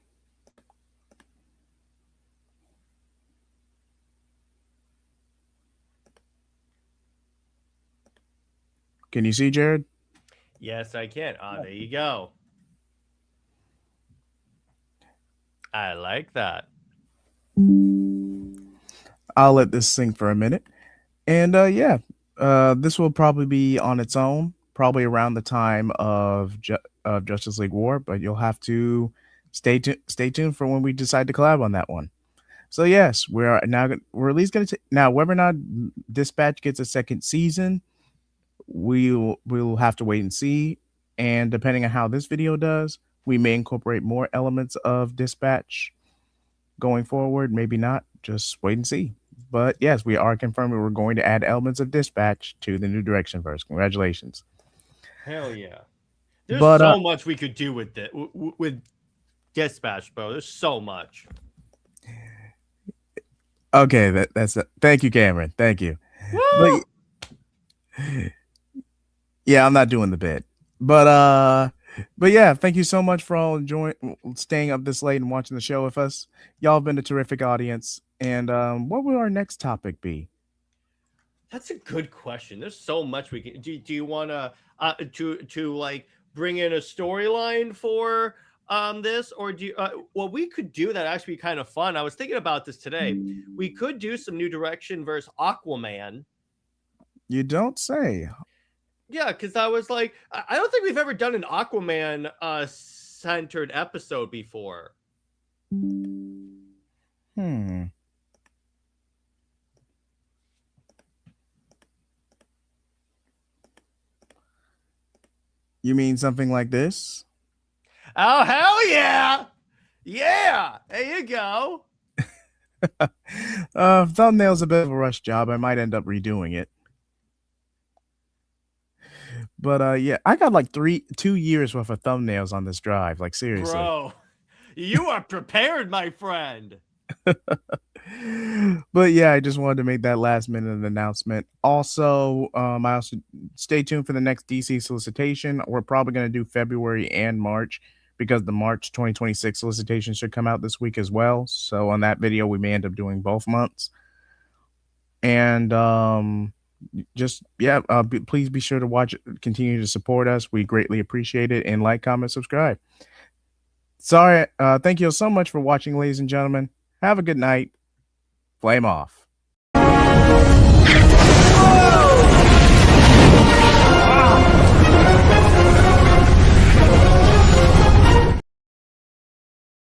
Can you see, Jared? Yes, I can. There you go. I like that. I'll let this sink for a minute. And yeah, this will probably be on its own, probably around the time of Justice League War, but you'll have to stay tuned for when we decide to collab on that one. So yes, we're at least going to now whether or not Dispatch gets a second season, we'll have to wait and see. And depending on how this video does, we may incorporate more elements of Dispatch going forward. Maybe not. Just wait and see. But yes, we are confirming we're going to add elements of Dispatch to the New Direction verse. Congratulations. Hell yeah. There's so much we could do with it with Dispatch, bro. There's so much. Okay, that's it. Thank you, Cameron. Thank you. Woo! Yeah, I'm not doing the bit. But yeah, thank you so much for all staying up this late and watching the show with us. Y'all have been a terrific audience. And what will our next topic be? That's a good question. There's so much we can do. Do you want to like bring in a storyline for this, or do you, well, we could do that actually be kind of fun. I was thinking about this today. We could do some New Direction versus Aquaman. You don't say. Yeah, because I was like, I don't think we've ever done an Aquaman centered episode before. You mean something like this? Oh, hell yeah! Yeah, there you go. Thumbnail's a bit of a rush job. I might end up redoing it. But yeah, I got like 2 years worth of thumbnails on this drive. Like seriously. Bro, you are prepared, my friend. But yeah, I just wanted to make that last minute announcement. Also, I also stay tuned for the next DC solicitation. We're probably going to do February and March because the March 2026 solicitation should come out this week as well. So on that video, we may end up doing both months. And just yeah, please be sure to watch it. Continue to support us. We greatly appreciate it. And like, comment, subscribe. Sorry, thank you so much for watching, ladies and gentlemen. Have a good night. Flame off.